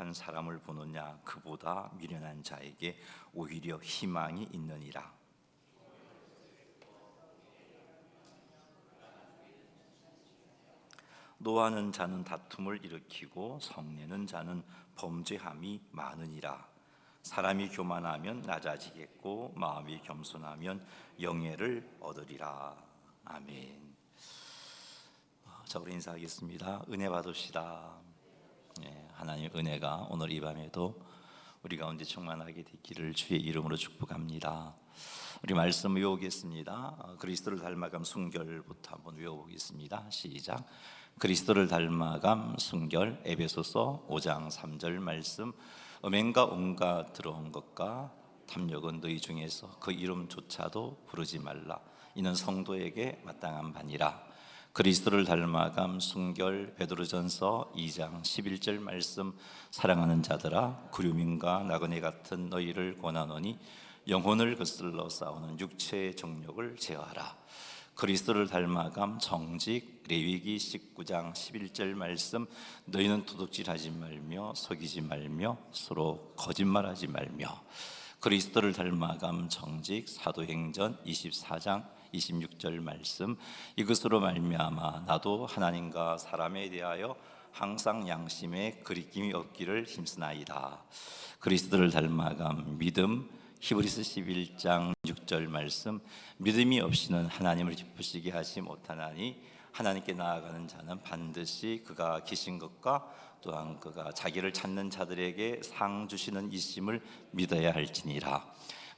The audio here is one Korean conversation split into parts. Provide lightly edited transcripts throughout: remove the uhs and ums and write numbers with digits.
조급한 사람을 보느냐 그보다 미련한 자에게 오히려 희망이 있느니라. 노하는 자는 다툼을 일으키고 성내는 자는 범죄함이 많으니라. 사람이 교만하면 낮아지겠고 마음이 겸손하면 영예를 얻으리라. 아멘. 자, 우리 인사하겠습니다. 은혜 받읍시다. 하나님의 은혜가 오늘 이 밤에도 우리 가운데 충만하게 되기를 주의 이름으로 축복합니다. 우리 말씀 외우겠습니다. 그리스도를 닮아감 순결부터 한번 외워보겠습니다. 시작. 그리스도를 닮아감 순결. 에베소서 5장 3절 말씀. 음행과 온갖 들어온 것과 탐욕은 너희 중에서 그 이름조차도 부르지 말라. 이는 성도에게 마땅한 바니라. 그리스도를 닮아감 순결. 베드로전서 2장 11절 말씀. 사랑하는 자들아 구류민과 나그네 같은 너희를 권하노니 영혼을 거슬러 싸우는 육체의 정욕을 제어하라. 그리스도를 닮아감 정직. 레위기 19장 11절 말씀. 너희는 도둑질하지 말며 속이지 말며 서로 거짓말하지 말며. 그리스도를 닮아감 정직. 사도행전 24장 26절 말씀. 이것으로 말미암아 나도 하나님과 사람에 대하여 항상 양심에 거리낌이 없기를 힘쓰나이다. 그리스도를 닮아감 믿음. 히브리서 11장 6절 말씀. 믿음이 없이는 하나님을 기쁘시게 하지 못하나니 하나님께 나아가는 자는 반드시 그가 계신 것과 또한 그가 자기를 찾는 자들에게 상 주시는 이심을 믿어야 할지니라.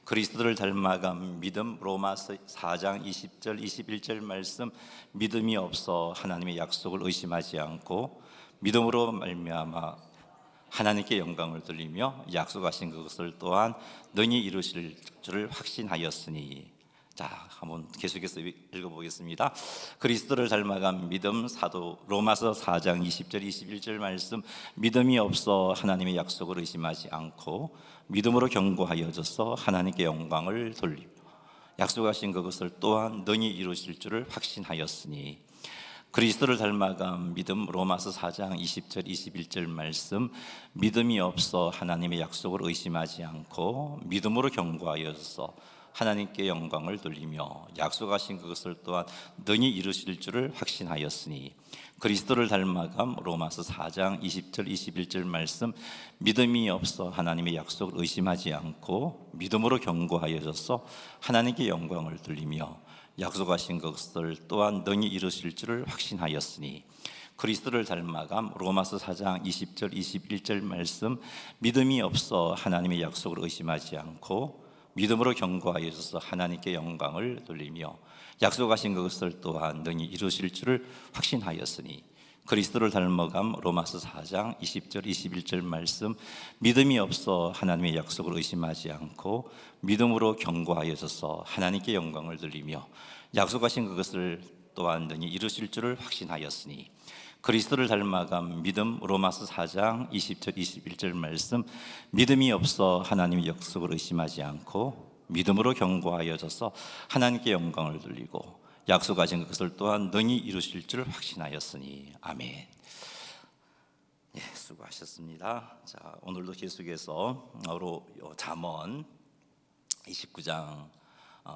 그리스도를 닮아감 믿음. 로마서 4장 20절 21절 말씀. 믿음이 없어 하나님의 약속을 의심하지 않고 믿음으로 말미암아 하나님께 영광을 돌리며 약속하신 그것을 또한 능히 이루실 줄을 확신하였으니. 자, 한번 계속해서 읽어보겠습니다. 그리스도를 닮아간 믿음. 사도 로마서 4장 20절 21절 말씀. 믿음이 없어 하나님의 약속을 의심하지 않고 믿음으로 견고하여져서 하나님께 영광을 돌리며 약속하신 그것을 또한 능히 이루실 줄을 확신하였으니. 그리스도를 닮아간 믿음. 로마서 4장 20절 21절 말씀. 믿음이 없어 하나님의 약속을 의심하지 않고 믿음으로 견고하여져서 하나님께 영광을 돌리며 약속하신 그것을 또한 능히 이루실 줄을 확신하였으니. 그리스도를 닮아감. 로마서 4장 20절 21절 말씀. 믿음이 없어 하나님의 약속을 의심하지 않고 믿음으로 견고하여져서 하나님께 영광을 돌리며 약속하신 것을 또한 능히 이루실 줄을 확신하였으니. 그리스도를 닮아감. 로마서 4장 20절 21절 말씀. 믿음이 없어 하나님의 약속을 의심하지 않고 믿음으로 견고하여져서 하나님께 영광을 돌리며 약속하신 것을 또한 능히 이루실 줄을 확신하였으니. 그리스도를 닮아감. 로마서 4장 20절 21절 말씀. 믿음이 없어 하나님의 약속을 의심하지 않고 믿음으로 견고하여져서 하나님께 영광을 돌리며 약속하신 그것을 또한 능히 이루실 줄을 확신하였으니. 그리스도를 닮아감 믿음. 로마서 4장 20절 21절 말씀. 믿음이 없어 하나님의 약속을 의심하지 않고 믿음으로 견고하여져서 하나님께 영광을 돌리고 약속하신 것을 또한 능히 이루실 줄을 확신하였으니. 아멘. 수고하셨습니다. 자, 오늘도 계속해서 잠언 29장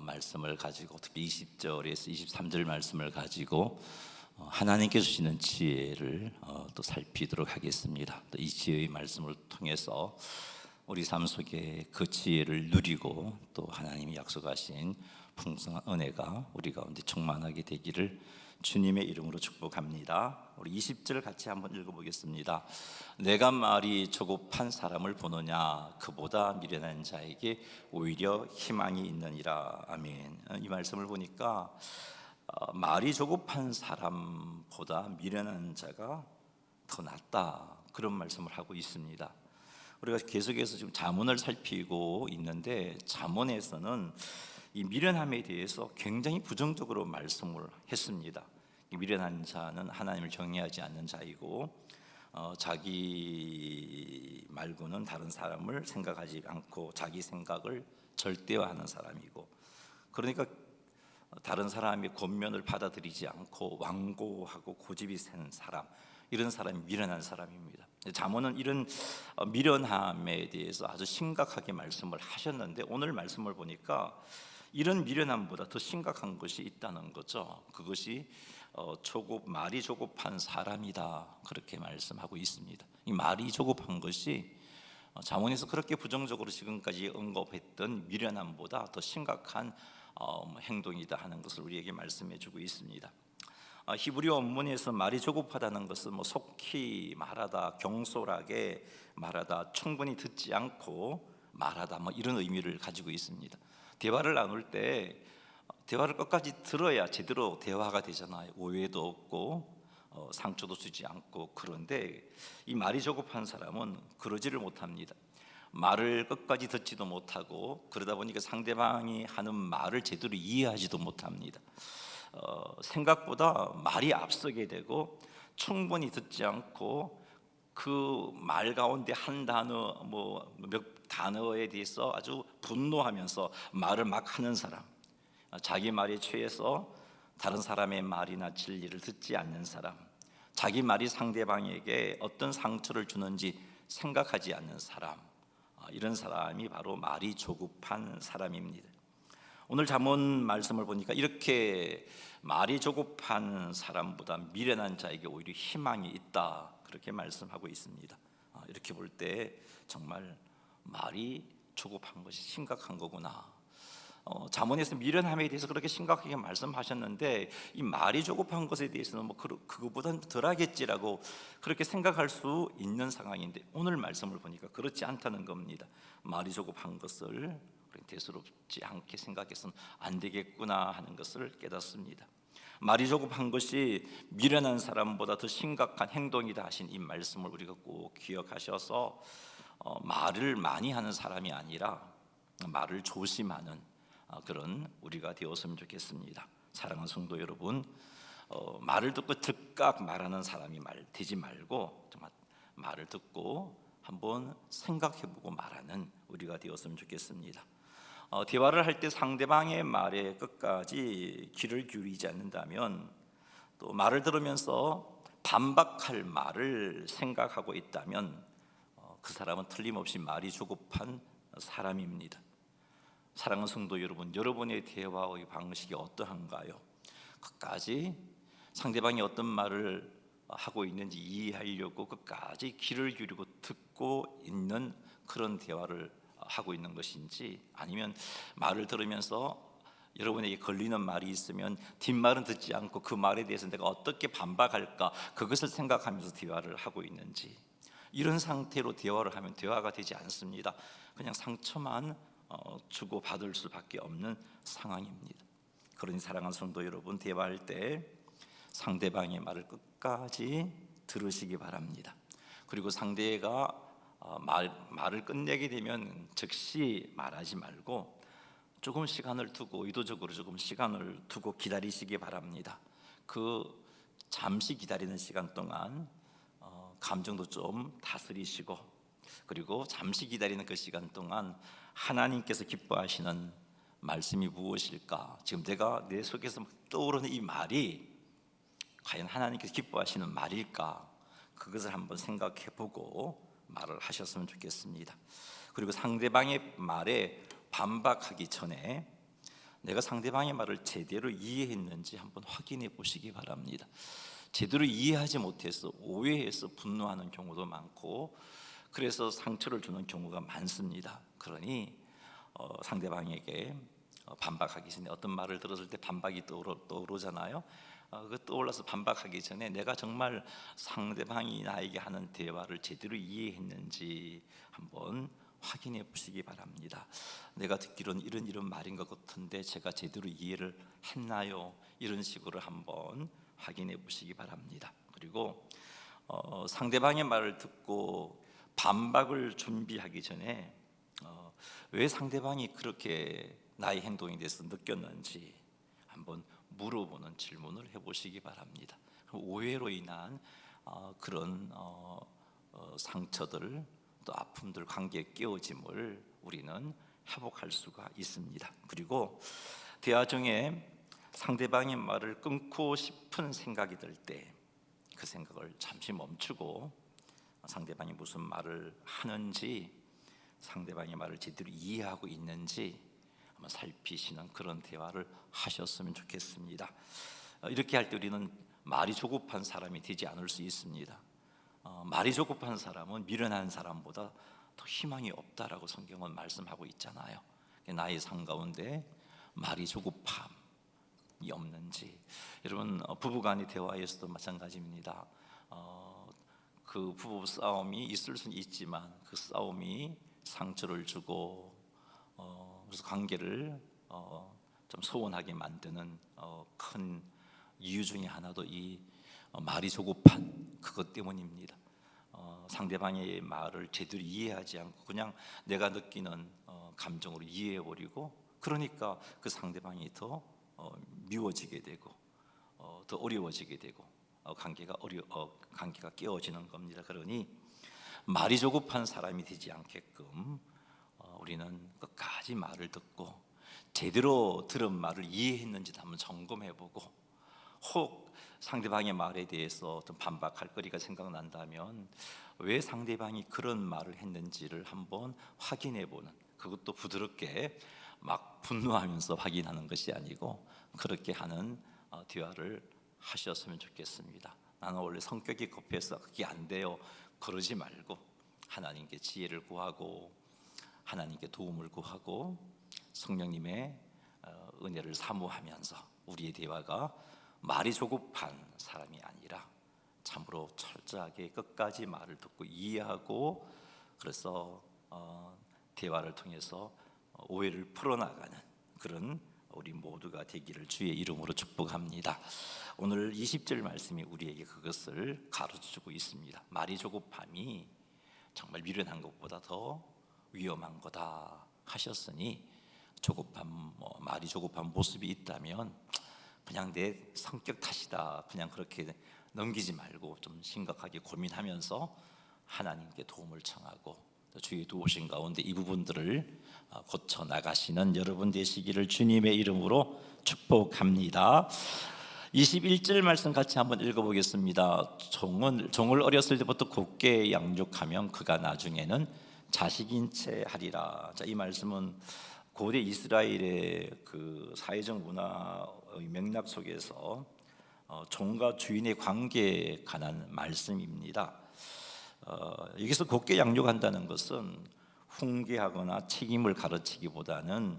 말씀을 가지고, 특히 20절에서 23절 말씀을 가지고 하나님께 주시는 지혜를 또 살피도록 하겠습니다. 또 이 지혜의 말씀을 통해서 우리 삶 속에 그 지혜를 누리고 또 하나님이 약속하신 풍성한 은혜가 우리 가운데 충만하게 되기를 주님의 이름으로 축복합니다. 우리 20절 같이 한번 읽어보겠습니다. 내가 말이 조급한 사람을 보느냐 그보다 미련한 자에게 오히려 희망이 있느니라. 아멘. 이 말씀을 보니까 말이 조급한 사람보다 미련한 자가 더 낫다, 그런 말씀을 하고 있습니다. 우리가 계속해서 지금 잠언을 살피고 있는데 잠언에서는 이 미련함에 대해서 굉장히 부정적으로 말씀을 했습니다. 미련한 자는 하나님을 경외하지 않는 자이고 자기 말고는 다른 사람을 생각하지 않고 자기 생각을 절대화하는 사람이고, 그러니까 다른 사람의 권면을 받아들이지 않고 완고하고 고집이 센 사람, 이런 사람이 미련한 사람입니다. 잠언은 이런 미련함에 대해서 아주 심각하게 말씀을 하셨는데, 오늘 말씀을 보니까 이런 미련함보다 더 심각한 것이 있다는 거죠. 그것이 말이 조급한 사람이다, 그렇게 말씀하고 있습니다. 이 말이 조급한 것이 잠언에서 그렇게 부정적으로 지금까지 언급했던 미련함보다 더 심각한 행동이다 하는 것을 우리에게 말씀해 주고 있습니다. 히브리 원문에서 말이 조급하다는 것은 속히 말하다, 경솔하게 말하다, 충분히 듣지 않고 말하다, 이런 의미를 가지고 있습니다. 대화를 나눌 때 대화를 끝까지 들어야 제대로 대화가 되잖아요. 오해도 없고 상처도 주지 않고. 그런데 이 말이 조급한 사람은 그러지를 못합니다. 말을 끝까지 듣지도 못하고, 그러다 보니까 상대방이 하는 말을 제대로 이해하지도 못합니다. 생각보다 말이 앞서게 되고, 충분히 듣지 않고 그 말 가운데 한 단어 몇 단어에 대해서 아주 분노하면서 말을 막 하는 사람, 자기 말에 취해서 다른 사람의 말이나 진리를 듣지 않는 사람, 자기 말이 상대방에게 어떤 상처를 주는지 생각하지 않는 사람, 이런 사람이 바로 말이 조급한 사람입니다. 오늘 잠언 말씀을 보니까 이렇게 말이 조급한 사람보다 미련한 자에게 오히려 희망이 있다, 그렇게 말씀하고 있습니다. 이렇게 볼 때 정말 말이 조급한 것이 심각한 거구나. 잠언에서 미련함에 대해서 그렇게 심각하게 말씀하셨는데, 이 말이 조급한 것에 대해서는 그거보다는 덜하겠지라고 그렇게 생각할 수 있는 상황인데, 오늘 말씀을 보니까 그렇지 않다는 겁니다. 말이 조급한 것을 대수롭지 않게 생각해서는 안 되겠구나 하는 것을 깨닫습니다. 말이 조급한 것이 미련한 사람보다 더 심각한 행동이다 하신 이 말씀을 우리가 꼭 기억하셔서 말을 많이 하는 사람이 아니라 말을 조심하는 그런 우리가 되었으면 좋겠습니다. 사랑하는 성도 여러분, 말을 듣고 즉각 말하는 사람이 되지 말고 정말 말을 듣고 한번 생각해보고 말하는 우리가 되었으면 좋겠습니다. 대화를 할 때 상대방의 말에 끝까지 귀를 기울이지 않는다면, 또 말을 들으면서 반박할 말을 생각하고 있다면 그 사람은 틀림없이 말이 조급한 사람입니다. 사랑하는 성도 여러분, 여러분의 대화의 방식이 어떠한가요? 끝까지 상대방이 어떤 말을 하고 있는지 이해하려고 끝까지 귀를 기울이고 듣고 있는 그런 대화를 하고 있는 것인지, 아니면 말을 들으면서 여러분에게 걸리는 말이 있으면 뒷말은 듣지 않고 그 말에 대해서 내가 어떻게 반박할까, 그것을 생각하면서 대화를 하고 있는지, 이런 상태로 대화를 하면 대화가 되지 않습니다. 그냥 상처만 주고 받을 수밖에 없는 상황입니다. 그러니 사랑하는 성도 여러분, 대화할 때 상대방의 말을 끝까지 들으시기 바랍니다. 그리고 상대가 말을 끝내게 되면 즉시 말하지 말고 조금 시간을 두고, 의도적으로 조금 시간을 두고 기다리시기 바랍니다. 그 잠시 기다리는 시간 동안 감정도 좀 다스리시고, 그리고 잠시 기다리는 그 시간 동안 하나님께서 기뻐하시는 말씀이 무엇일까, 지금 내 속에서 떠오르는 이 말이 과연 하나님께서 기뻐하시는 말일까, 그것을 한번 생각해보고 말을 하셨으면 좋겠습니다. 그리고 상대방의 말에 반박하기 전에 내가 상대방의 말을 제대로 이해했는지 한번 확인해 보시기 바랍니다. 제대로 이해하지 못해서 오해해서 분노하는 경우도 많고, 그래서 상처를 주는 경우가 많습니다. 그러니 상대방에게 반박하기 전에, 어떤 말을 들었을 때 반박이 떠오르잖아요. 그 떠올라서 반박하기 전에 내가 정말 상대방이 나에게 하는 대화를 제대로 이해했는지 한번 확인해 보시기 바랍니다. 내가 듣기로는 이런 말인 것 같은데 제가 제대로 이해를 했나요? 이런 식으로 한번 확인해 보시기 바랍니다. 그리고 상대방의 말을 듣고 반박을 준비하기 전에 왜 상대방이 그렇게 나의 행동에 대해서 느꼈는지 한번 물어보는 질문을 해보시기 바랍니다. 오해로 인한 그런 상처들, 또 아픔들, 관계의 깨어짐을 우리는 회복할 수가 있습니다. 그리고 대화 중에 상대방의 말을 끊고 싶은 생각이 들 때 그 생각을 잠시 멈추고 상대방이 무슨 말을 하는지, 상대방의 말을 제대로 이해하고 있는지 한번 살피시는 그런 대화를 하셨으면 좋겠습니다. 이렇게 할 때 우리는 말이 조급한 사람이 되지 않을 수 있습니다. 말이 조급한 사람은 미련한 사람보다 더 희망이 없다라고 성경은 말씀하고 있잖아요. 나의 삶 가운데 말이 조급함이 없는지. 여러분, 부부간의 대화에서도 마찬가지입니다. 그 부부 싸움이 있을 수는 있지만 그 싸움이 상처를 주고 그래서 관계를 좀 소원하게 만드는 큰 이유 중에 하나도 이 말이 조급한 그것 때문입니다. 상대방의 말을 제대로 이해하지 않고 그냥 내가 느끼는 감정으로 이해해버리고, 그러니까 그 상대방이 더 미워지게 되고 더 어려워지게 되고 관계가 깨어지는 겁니다. 그러니 말이 조급한 사람이 되지 않게끔 우리는 끝까지 말을 듣고 제대로 들은 말을 이해했는지도 한번 점검해보고, 혹 상대방의 말에 대해서 어떤 반박할 거리가 생각난다면 왜 상대방이 그런 말을 했는지를 한번 확인해보는, 그것도 부드럽게 막 분노하면서 확인하는 것이 아니고 그렇게 하는 대화를 하셨으면 좋겠습니다. 나는 원래 성격이 급해서 그게 안 돼요, 그러지 말고 하나님께 지혜를 구하고 하나님께 도움을 구하고 성령님의 은혜를 사모하면서 우리의 대화가 말이 조급한 사람이 아니라 참으로 철저하게 끝까지 말을 듣고 이해하고, 그래서 대화를 통해서 오해를 풀어나가는 그런 우리 모두가 되기를 주의 이름으로 축복합니다. 오늘 20절 말씀이 우리에게 그것을 가르쳐주고 있습니다. 말이 조급함이 정말 미련한 것보다 더 위험한 거다 하셨으니, 말이 조급한 모습이 있다면 그냥 내 성격 탓이다, 그냥 그렇게 넘기지 말고 좀 심각하게 고민하면서 하나님께 도움을 청하고 주의 도우신 가운데 이 부분들을 고쳐 나가시는 여러분 되시기를 주님의 이름으로 축복합니다. 21절 말씀 같이 한번 읽어보겠습니다. 종을 어렸을 때부터 곱게 양육하면 그가 나중에는 자식인 채 하리라. 자, 이 말씀은 고대 이스라엘의 그 사회적 문화의 맥락 속에서 종과 주인의 관계에 관한 말씀입니다. 여기서 곱게 양육한다는 것은 훈계하거나 책임을 가르치기보다는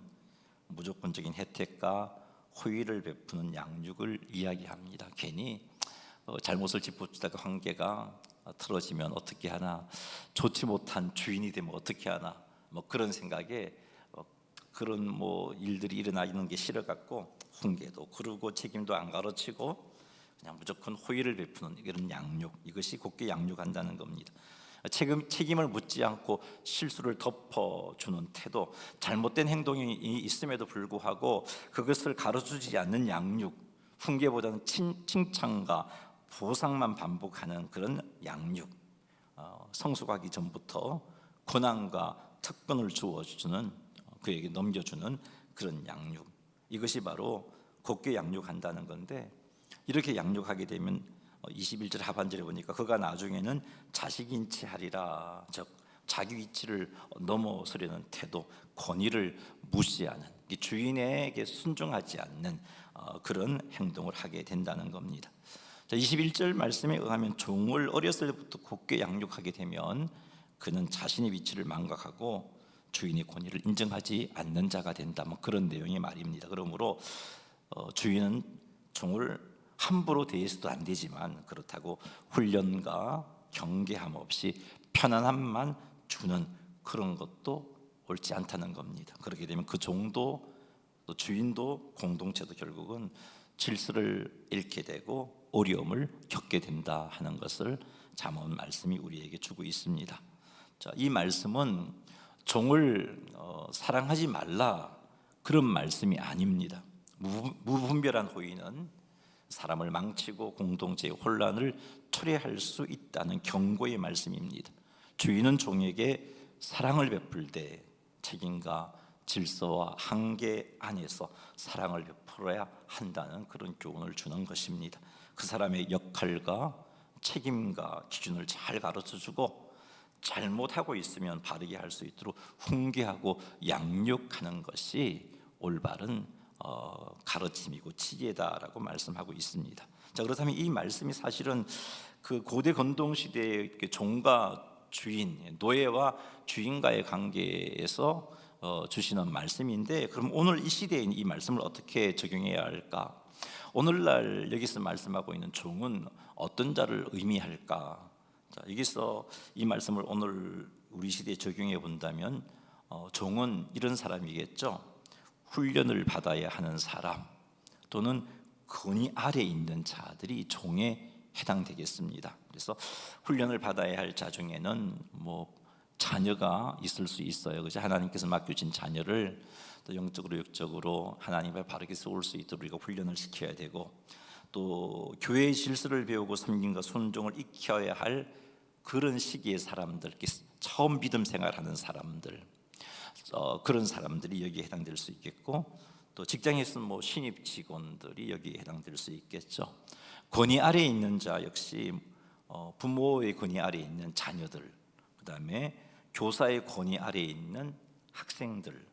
무조건적인 혜택과 호의를 베푸는 양육을 이야기합니다. 괜히 잘못을 짚어주다가 관계가 틀어지면 어떻게 하나, 좋지 못한 주인이 되면 어떻게 하나, 그런 생각에 그런 일들이 일어나는 게 싫어갖고 훈계도 그러고 책임도 안 가르치고 그냥 무조건 호의를 베푸는 이런 양육, 이것이 곱게 양육한다는 겁니다. 책임을 묻지 않고 실수를 덮어주는 태도, 잘못된 행동이 있음에도 불구하고 그것을 가르쳐주지 않는 양육, 훈계보다는 칭찬과 보상만 반복하는 그런 양육, 성숙하기 전부터 권한과 특권을 주어주는, 그에게 넘겨주는 그런 양육, 이것이 바로 곱게 양육한다는 건데, 이렇게 양육하게 되면 21절 하반절에 보니까 그가 나중에는 자식인 채 하리라. 즉 자기 위치를 넘어서려는 태도, 권위를 무시하는, 주인에게 순종하지 않는 그런 행동을 하게 된다는 겁니다. 21절 말씀에 의하면 종을 어렸을 때부터 곱게 양육하게 되면 그는 자신의 위치를 망각하고 주인의 권위를 인정하지 않는 자가 된다, 그런 내용의 말입니다. 그러므로 주인은 종을 함부로 대해서도 안 되지만 그렇다고 훈련과 경계함 없이 편안함만 주는 그런 것도 옳지 않다는 겁니다. 그렇게 되면 그 종도 또 주인도 공동체도 결국은 질서를 잃게 되고 어려움을 겪게 된다 하는 것을 잠언 말씀이 우리에게 주고 있습니다. 자, 이 말씀은 종을 사랑하지 말라 그런 말씀이 아닙니다. 무분별한 호의는 사람을 망치고 공동체의 혼란을 초래할 수 있다는 경고의 말씀입니다. 주인은 종에게 사랑을 베풀 때 책임과 질서와 한계 안에서 사랑을 베풀어야 한다는 그런 교훈을 주는 것입니다. 그 사람의 역할과 책임과 기준을 잘 가르쳐주고 잘못하고 있으면 바르게 할 수 있도록 훈계하고 양육하는 것이 올바른 가르침이고 지혜다라고 말씀하고 있습니다. 자, 그렇다면 이 말씀이 사실은 그 고대 건동 시대의 종과 주인, 노예와 주인과의 관계에서 주시는 말씀인데, 그럼 오늘 이 시대에 이 말씀을 어떻게 적용해야 할까? 오늘날 여기서 말씀하고 있는 종은 어떤 자를 의미할까? 자, 여기서 이 말씀을 오늘 우리 시대에 적용해 본다면 종은 이런 사람이겠죠. 훈련을 받아야 하는 사람, 또는 권위 아래 있는 자들이 종에 해당되겠습니다. 그래서 훈련을 받아야 할 자 중에는 자녀가 있을 수 있어요. 그죠? 하나님께서 맡겨진 자녀를 또 영적으로 육적으로 하나님을 바르게 세울 수 있도록 우리가 훈련을 시켜야 되고, 또 교회의 질서를 배우고 섬김과 순종을 익혀야 할 그런 시기의 사람들, 처음 믿음 생활하는 사람들, 그런 사람들이 여기에 해당될 수 있겠고, 또 직장에서 신입 직원들이 여기에 해당될 수 있겠죠. 권위 아래에 있는 자 역시 부모의 권위 아래에 있는 자녀들, 그 다음에 교사의 권위 아래에 있는 학생들,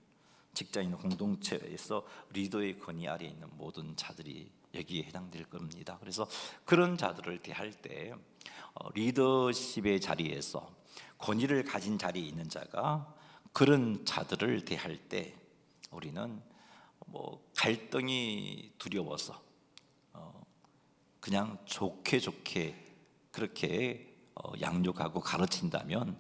직장인 공동체에서 리더의 권위 아래에 있는 모든 자들이 여기에 해당될 겁니다. 그래서 그런 자들을 대할 때 리더십의 자리에서 권위를 가진 자리에 있는 자가 그런 자들을 대할 때 우리는 갈등이 두려워서 그냥 좋게 그렇게 양육하고 가르친다면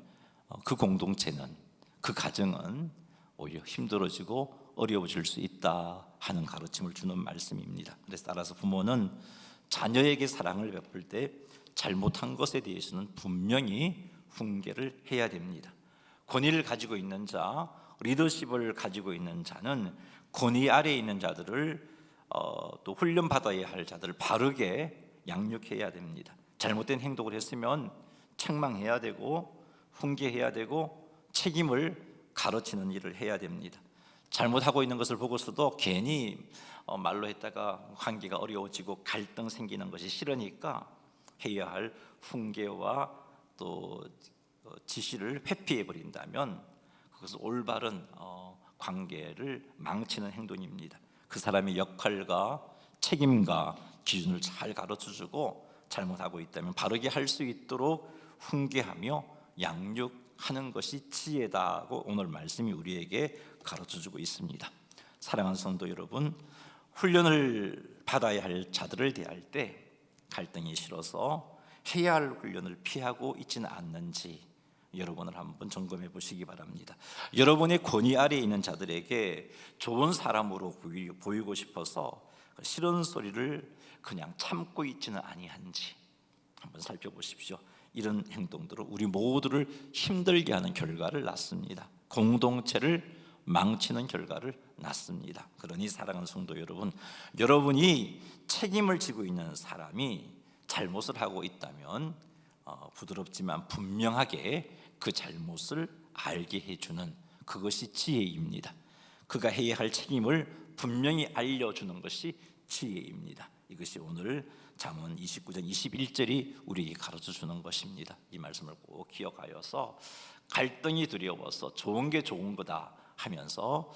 그 공동체는, 그 가정은 오히려 힘들어지고 어려워질 수 있다 하는 가르침을 주는 말씀입니다. 그래서 따라서 부모는 자녀에게 사랑을 베풀 때 잘못한 것에 대해서는 분명히 훈계를 해야 됩니다. 권위를 가지고 있는 자, 리더십을 가지고 있는 자는 권위 아래에 있는 자들을 또 훈련받아야 할 자들을 바르게 양육해야 됩니다. 잘못된 행동을 했으면 책망해야 되고 훈계해야 되고 책임을 가르치는 일을 해야 됩니다. 잘못하고 있는 것을 보고서도 괜히 말로 했다가 관계가 어려워지고 갈등 생기는 것이 싫으니까 해야 할 훈계와 또 지시를 회피해 버린다면 그것은 올바른 관계를 망치는 행동입니다. 그 사람의 역할과 책임과 기준을 잘 가르쳐주고 잘못하고 있다면 바르게 할 수 있도록 훈계하며 양육하는 것이 지혜다고 오늘 말씀이 우리에게 가르쳐주고 있습니다. 사랑하는 성도 여러분, 훈련을 받아야 할 자들을 대할 때 갈등이 싫어서 해야 할 훈련을 피하고 있지는 않는지 여러분을 한번 점검해 보시기 바랍니다. 여러분의 권위 아래에 있는 자들에게 좋은 사람으로 보이고 싶어서 싫은 소리를 그냥 참고 있지는 아니한지 한번 살펴보십시오. 이런 행동들은 우리 모두를 힘들게 하는 결과를 낳습니다. 공동체를 망치는 결과를 낳습니다. 그러니 사랑하는 성도 여러분, 여러분이 책임을 지고 있는 사람이 잘못을 하고 있다면 부드럽지만 분명하게 그 잘못을 알게 해주는 그것이 지혜입니다. 그가 해야 할 책임을 분명히 알려주는 것이 지혜입니다. 이것이 오늘 잠언 29장 21절이 우리에게 가르쳐주는 것입니다. 이 말씀을 꼭 기억하여서 갈등이 두려워서 좋은 게 좋은 거다 하면서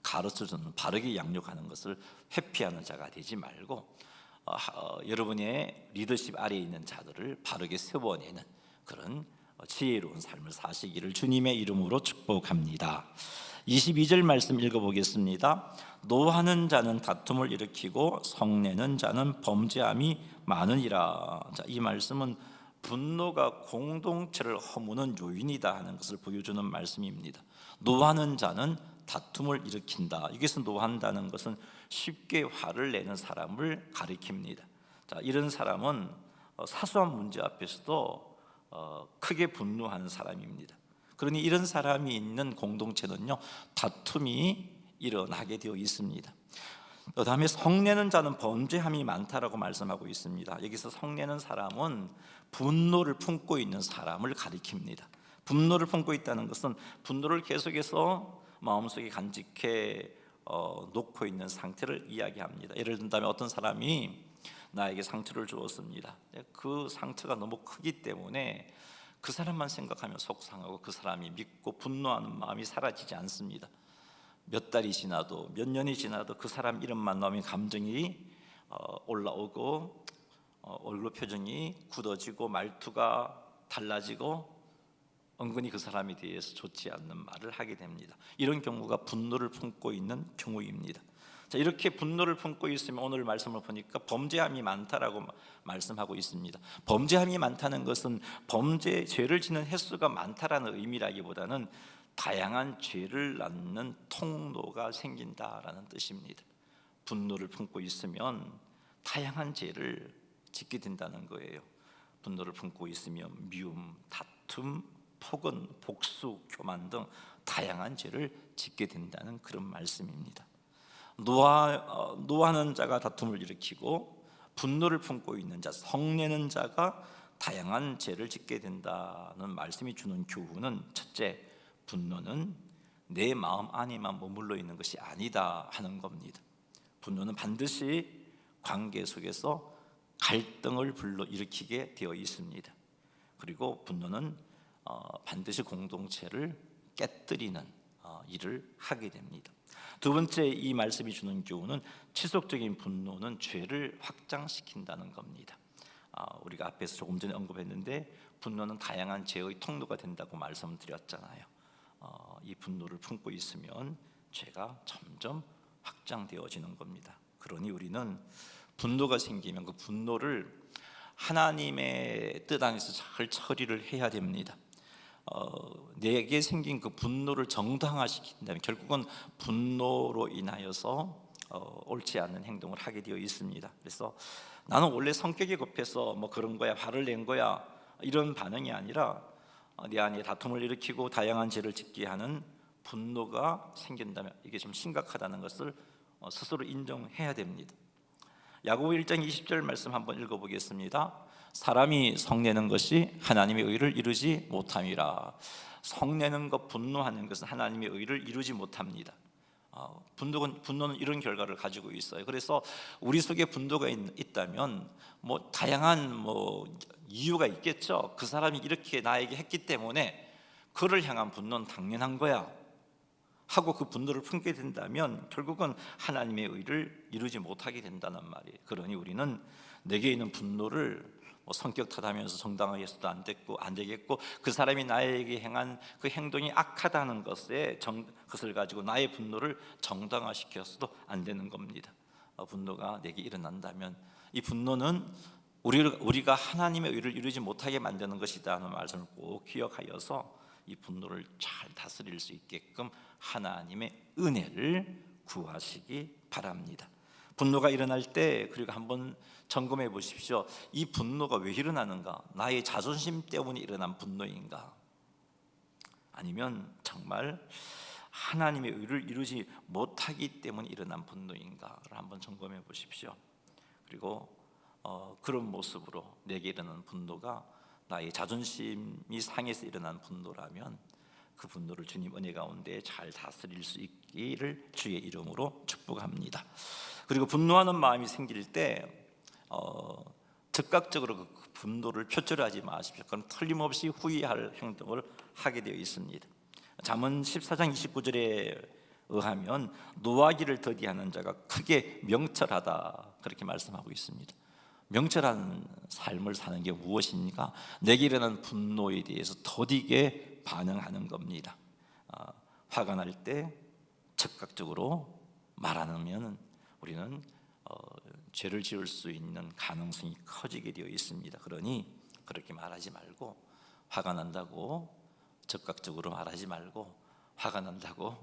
가르쳐주는, 바르게 양육하는 것을 회피하는 자가 되지 말고 여러분의 리더십 아래에 있는 자들을 바르게 세워내는 그런 지혜로운 삶을 사시기를 주님의 이름으로 축복합니다. 22절 말씀 읽어보겠습니다. 노하는 자는 다툼을 일으키고 성내는 자는 범죄함이 많으니라. 자, 이 말씀은 분노가 공동체를 허무는 요인이다 하는 것을 보여주는 말씀입니다. 노하는 자는 다툼을 일으킨다. 여기서 노한다는 것은 쉽게 화를 내는 사람을 가리킵니다. 자, 이런 사람은 사소한 문제 앞에서도 크게 분노하는 사람입니다. 그러니 이런 사람이 있는 공동체는요, 다툼이 일어나게 되어 있습니다. 그 다음에 성내는 자는 범죄함이 많다라고 말씀하고 있습니다. 여기서 성내는 사람은 분노를 품고 있는 사람을 가리킵니다. 분노를 품고 있다는 것은 분노를 계속해서 마음속에 간직해 놓고 있는 상태를 이야기합니다. 예를 든다면 어떤 사람이 나에게 상처를 주었습니다. 그 상처가 너무 크기 때문에 그 사람만 생각하면 속상하고 그 사람이 믿고 분노하는 마음이 사라지지 않습니다. 몇 달이 지나도 몇 년이 지나도 그 사람 이름만 나오면 감정이 올라오고 얼굴 표정이 굳어지고 말투가 달라지고 은근히 그 사람에 대해서 좋지 않는 말을 하게 됩니다. 이런 경우가 분노를 품고 있는 경우입니다. 자, 이렇게 분노를 품고 있으면 오늘 말씀을 보니까 범죄함이 많다라고 말씀하고 있습니다. 범죄함이 많다는 것은 죄를 짓는 횟수가 많다라는 의미라기보다는 다양한 죄를 낳는 통로가 생긴다라는 뜻입니다. 분노를 품고 있으면 다양한 죄를 짓게 된다는 거예요. 분노를 품고 있으면 미움, 다툼, 폭언, 복수, 교만 등 다양한 죄를 짓게 된다는 그런 말씀입니다. 노하는 자가 다툼을 일으키고 분노를 품고 있는 자, 성내는 자가 다양한 죄를 짓게 된다는 말씀이 주는 교훈은, 첫째, 분노는 내 마음 안에만 머물러 있는 것이 아니다 하는 겁니다. 분노는 반드시 관계 속에서 갈등을 불러일으키게 되어 있습니다. 그리고 분노는 반드시 공동체를 깨뜨리는 일을 하게 됩니다. 두 번째, 이 말씀이 주는 교훈은 지속적인 분노는 죄를 확장시킨다는 겁니다. 우리가 앞에서 조금 전에 언급했는데 분노는 다양한 죄의 통로가 된다고 말씀드렸잖아요. 이 분노를 품고 있으면 죄가 점점 확장되어지는 겁니다. 그러니 우리는 분노가 생기면 그 분노를 하나님의 뜻 안에서 잘 처리를 해야 됩니다. 내게 생긴 그 분노를 정당화시킨다면 결국은 분노로 인하여서 옳지 않은 행동을 하게 되어 있습니다. 그래서 나는 원래 성격이 급해서 뭐 그런 거야, 화를 낸 거야, 이런 반응이 아니라 내 안에 다툼을 일으키고 다양한 죄를 짓게 하는 분노가 생긴다면 이게 좀 심각하다는 것을 스스로 인정해야 됩니다. 야고보 1장 20절 말씀 한번 읽어보겠습니다. 사람이 성내는 것이 하나님의 의를 이루지 못함이라. 성내는 것, 분노하는 것은 하나님의 의를 이루지 못합니다. 분노는 이런 결과를 가지고 있어요. 그래서 우리 속에 분노가 있다면 뭐 다양한 이유가 있겠죠. 그 사람이 이렇게 나에게 했기 때문에 그를 향한 분노는 당연한 거야 하고 그 분노를 품게 된다면 결국은 하나님의 의를 이루지 못하게 된다는 말이에요. 그러니 우리는 내게 있는 분노를 성격 탓하면서 정당하게 해서도 안 되겠고 그 사람이 나에게 행한 그 행동이 악하다는 것을 가지고 나의 분노를 정당화시켜서도 안 되는 겁니다. 분노가 내게 일어난다면 이 분노는 우리가 하나님의 의를 이루지 못하게 만드는 것이다 하는 말씀을 꼭 기억하여서 이 분노를 잘 다스릴 수 있게끔 하나님의 은혜를 구하시기 바랍니다. 분노가 일어날 때 그리고 한번 점검해 보십시오. 이 분노가 왜 일어나는가? 나의 자존심 때문에 일어난 분노인가? 아니면 정말 하나님의 의를 이루지 못하기 때문에 일어난 분노인가를 한번 점검해 보십시오. 그리고 그런 모습으로 내게 일어나는 분노가 나의 자존심이 상해서 일어난 분노라면 그 분노를 주님 은혜 가운데 잘 다스릴 수 있기를 주의 이름으로 축복합니다. 그리고 분노하는 마음이 생길 때 즉각적으로 그 분노를 표출하지 마십시오. 그럼 틀림없이 후회할 행동을 하게 되어 있습니다. 잠언 14장 29절에 의하면 노하기를 더디하는 자가 크게 명철하다 그렇게 말씀하고 있습니다. 명철한 삶을 사는 게 무엇입니까? 내게 일어난 분노에 대해서 더디게 반응하는 겁니다. 화가 날 때 즉각적으로 말하면 우리는 죄를 지을 수 있는 가능성이 커지게 되어 있습니다. 그러니 그렇게 말하지 말고, 화가 난다고 즉각적으로 말하지 말고, 화가 난다고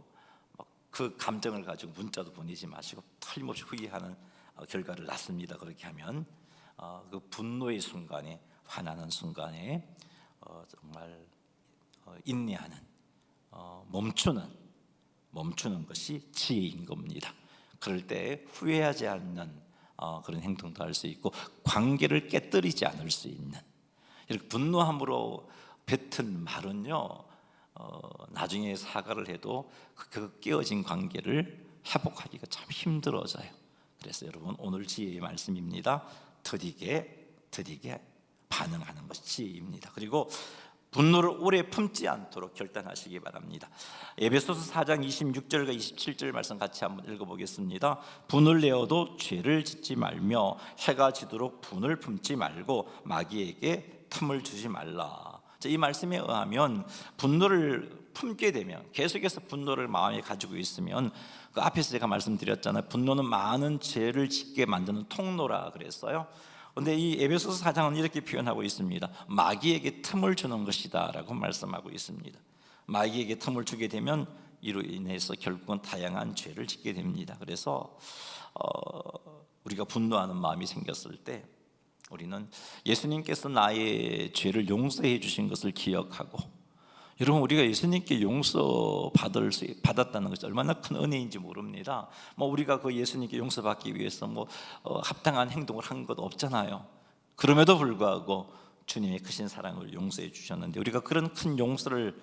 그 감정을 가지고 문자도 보내지 마시고 틀림없이 후회하는 결과를 낳습니다. 그렇게 하면 그 분노의 순간에, 화나는 순간에 정말 인내하는, 멈추는 것이 지혜인 겁니다. 그럴 때 후회하지 않는 그런 행동도 할 수 있고 관계를 깨뜨리지 않을 수 있는, 이렇게 분노함으로 뱉은 말은요 나중에 사과를 해도 그 깨어진 관계를 회복하기가 참 힘들어져요. 그래서 여러분 오늘 지혜의 말씀입니다. 더디게 반응하는 것이 지혜입니다. 그리고 분노를 오래 품지 않도록 결단하시기 바랍니다. 에베소서 4장 26절과 27절 말씀 같이 한번 읽어보겠습니다. 분을 내어도 죄를 짓지 말며 해가 지도록 분을 품지 말고 마귀에게 틈을 주지 말라. 이 말씀에 의하면 분노를 품게 되면, 계속해서 분노를 마음에 가지고 있으면, 그 앞에서 제가 말씀드렸잖아요. 분노는 많은 죄를 짓게 만드는 통로라 그랬어요. 그런데 이 에베소서 4장은 이렇게 표현하고 있습니다. 마귀에게 틈을 주는 것이다 라고 말씀하고 있습니다. 마귀에게 틈을 주게 되면 이로 인해서 결국은 다양한 죄를 짓게 됩니다. 그래서 우리가 분노하는 마음이 생겼을 때 우리는 예수님께서 나의 죄를 용서해 주신 것을 기억하고, 여러분 우리가 예수님께 받았다는 것이 얼마나 큰 은혜인지 모릅니다. 우리가 그 예수님께 용서받기 위해서 합당한 행동을 한 것 없잖아요. 그럼에도 불구하고 주님의 크신 사랑을 용서해 주셨는데, 우리가 그런 큰 용서를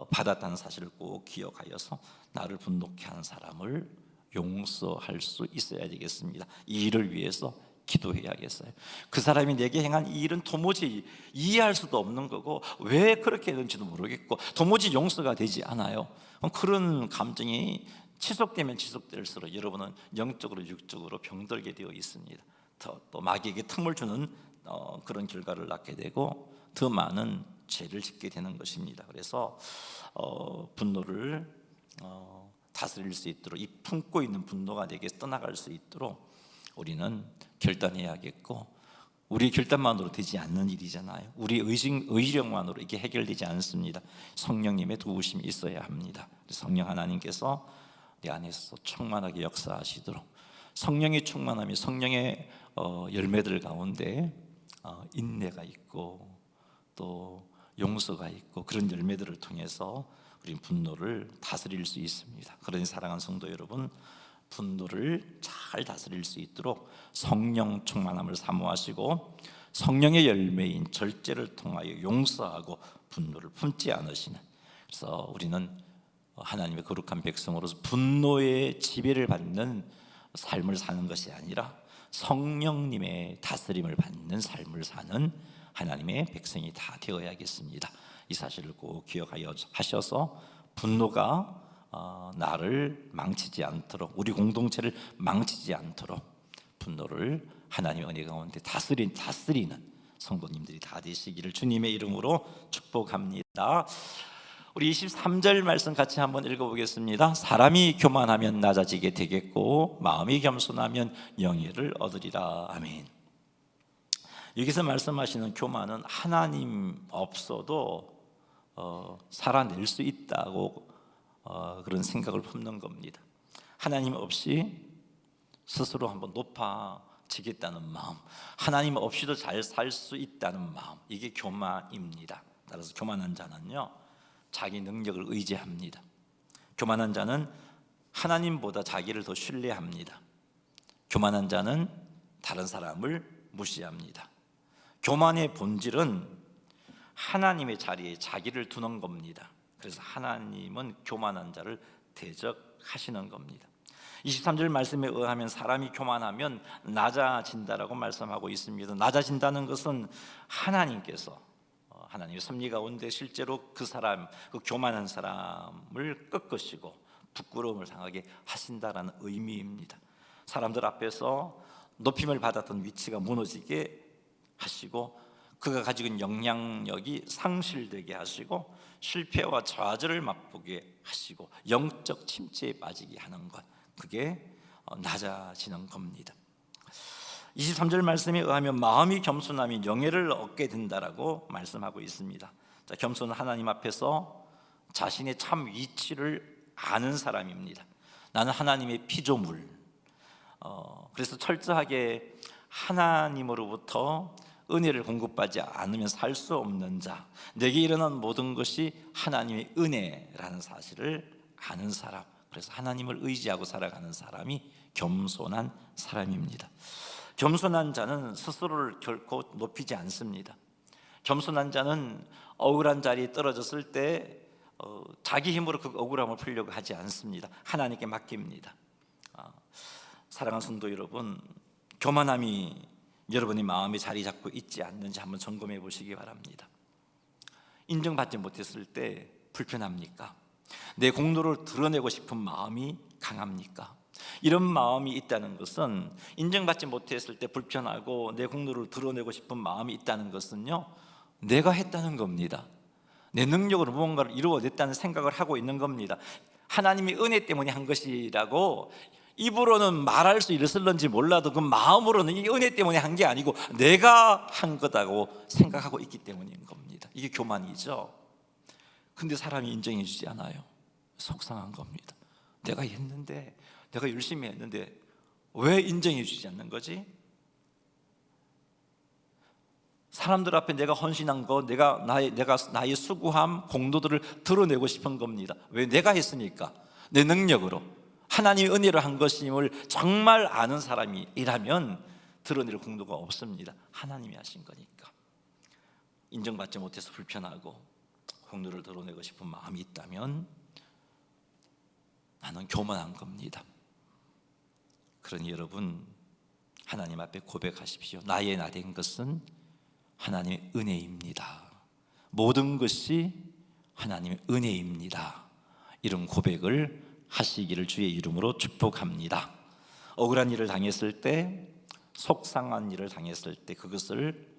받았다는 사실을 꼭 기억하여서 나를 분노케 하는 사람을 용서할 수 있어야 되겠습니다. 이 일을 위해서 기도해야겠어요. 그 사람이 내게 행한 이 일은 도무지 이해할 수도 없는 거고 왜 그렇게 했는지도 모르겠고 도무지 용서가 되지 않아요. 그런 감정이 지속되면 지속될수록 여러분은 영적으로 육적으로 병들게 되어 있습니다. 또 마귀에게 틈을 주는 그런 결과를 낳게 되고 더 많은 죄를 짓게 되는 것입니다. 그래서 분노를 다스릴 수 있도록, 이 품고 있는 분노가 내게 떠나갈 수 있도록 우리는 결단해야겠고, 우리 결단만으로 되지 않는 일이잖아요. 우리 의지력만으로 이게 해결되지 않습니다. 성령님의 도우심이 있어야 합니다. 성령 하나님께서 내 안에서 충만하게 역사하시도록, 성령의 충만함이 성령의 열매들 가운데 인내가 있고 또 용서가 있고, 그런 열매들을 통해서 우리는 분노를 다스릴 수 있습니다. 그러니 사랑하는 성도 여러분, 분노를 잘 다스릴 수 있도록 성령 충만함을 사모하시고 성령의 열매인 절제를 통하여 용서하고 분노를 품지 않으시는, 그래서 우리는 하나님의 거룩한 백성으로서 분노의 지배를 받는 삶을 사는 것이 아니라 성령님의 다스림을 받는 삶을 사는 하나님의 백성이 다 되어야겠습니다. 이 사실을 꼭 기억하여 하셔서 분노가 나를 망치지 않도록, 우리 공동체를 망치지 않도록 분노를 하나님의 은혜 가운데 다스리는 성도님들이 다 되시기를 주님의 이름으로 축복합니다. 우리 23절 말씀 같이 한번 읽어보겠습니다. 사람이 교만하면 낮아지게 되겠고 마음이 겸손하면 영예를 얻으리라. 아멘. 여기서 말씀하시는 교만은 하나님 없어도 살아낼 수 있다고 그런 생각을 품는 겁니다. 하나님 없이 스스로 한번 높아지겠다는 마음, 하나님 없이도 잘 살 수 있다는 마음, 이게 교만입니다. 따라서 교만한 자는요, 자기 능력을 의지합니다. 교만한 자는 하나님보다 자기를 더 신뢰합니다. 교만한 자는 다른 사람을 무시합니다. 교만의 본질은 하나님의 자리에 자기를 두는 겁니다. 그래서 하나님은 교만한 자를 대적하시는 겁니다. 23절 말씀에 의하면 사람이 교만하면 낮아진다라고 말씀하고 있습니다. 낮아진다는 것은 하나님께서, 하나님의 섭리 가운데 실제로 그 교만한 사람을 꺾으시고 부끄러움을 당하게 하신다라는 의미입니다. 사람들 앞에서 높임을 받았던 위치가 무너지게 하시고 그가 가지고 있는 영향력이 상실되게 하시고 실패와 좌절을 맛보게 하시고 영적 침체에 빠지게 하는 것, 그게 낮아지는 겁니다. 23절 말씀에 의하면 마음이 겸손하면 영예를 얻게 된다라고 말씀하고 있습니다. 자, 겸손은 하나님 앞에서 자신의 참 위치를 아는 사람입니다. 나는 하나님의 피조물, 그래서 철저하게 하나님으로부터 은혜를 공급받지 않으면 살 수 없는 자, 내게 일어난 모든 것이 하나님의 은혜라는 사실을 아는 사람, 그래서 하나님을 의지하고 살아가는 사람이 겸손한 사람입니다. 겸손한 자는 스스로를 결코 높이지 않습니다. 겸손한 자는 억울한 자리에 떨어졌을 때 자기 힘으로 그 억울함을 풀려고 하지 않습니다. 하나님께 맡깁니다. 사랑하는 성도 여러분, 교만함이 여러분의 마음에 자리 잡고 있지 않는지 한번 점검해 보시기 바랍니다. 인정받지 못했을 때 불편합니까? 내 공로를 드러내고 싶은 마음이 강합니까? 이런 마음이 있다는 것은, 인정받지 못했을 때 불편하고 내 공로를 드러내고 싶은 마음이 있다는 것은요, 내가 했다는 겁니다. 내 능력으로 무언가를 이루어냈다는 생각을 하고 있는 겁니다. 하나님이 은혜 때문에 한 것이라고 입으로는 말할 수 있을런지 몰라도 그 마음으로는 이게 은혜 때문에 한 게 아니고 내가 한 거다고 생각하고 있기 때문인 겁니다. 이게 교만이죠. 근데 사람이 인정해 주지 않아요. 속상한 겁니다. 내가 했는데, 내가 열심히 했는데 왜 인정해 주지 않는 거지? 사람들 앞에 내가 헌신한 거, 나의 수고함, 공로들을 드러내고 싶은 겁니다. 왜? 내가 했으니까, 내 능력으로, 하나님의 은혜로 한 것임을 정말 아는 사람이라면 드러낼 공로가 없습니다. 하나님이 하신 거니까. 인정받지 못해서 불편하고 공로를 드러내고 싶은 마음이 있다면 나는 교만한 겁니다. 그러니 여러분, 하나님 앞에 고백하십시오. 나의 나 된 것은 하나님의 은혜입니다. 모든 것이 하나님의 은혜입니다. 이런 고백을 하시기를 주의 이름으로 축복합니다. 억울한 일을 당했을 때, 속상한 일을 당했을 때 그것을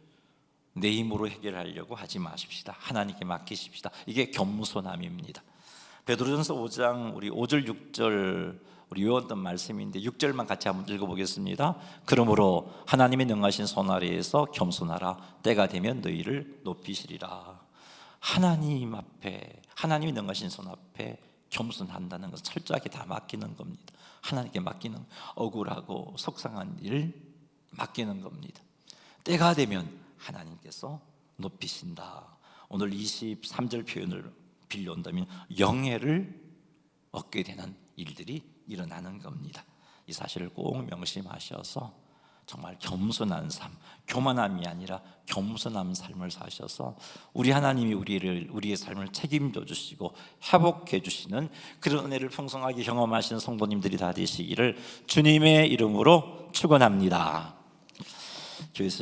내 힘으로 해결하려고 하지 마십시다. 하나님께 맡기십시다. 이게 겸손함입니다. 베드로전서 5장 우리 5절 6절 우리 외웠던 말씀인데 6절만 같이 한번 읽어보겠습니다. 그러므로 하나님의 능하신 손 아래에서 겸손하라. 때가 되면 너희를 높이시리라. 하나님 앞에, 하나님의 능하신 손 앞에 겸손한다는 것을 철저하게 다 맡기는 겁니다. 하나님께 맡기는, 억울하고 속상한 일을 맡기는 겁니다. 때가 되면 하나님께서 높이신다. 오늘 23절 표현을 빌려온다면 영예를 얻게 되는 일들이 일어나는 겁니다. 이 사실을 꼭 명심하셔서 정말 겸손한 삶, 교만함이 아니라 겸손한 삶을 사셔서 우리 하나님이 우리의 삶을 책임져 주시고 회복해 주시는 그런 은혜를 풍성하게 경험하시는 성도님들이 다 되시기를 주님의 이름으로 축원합니다. 교회에서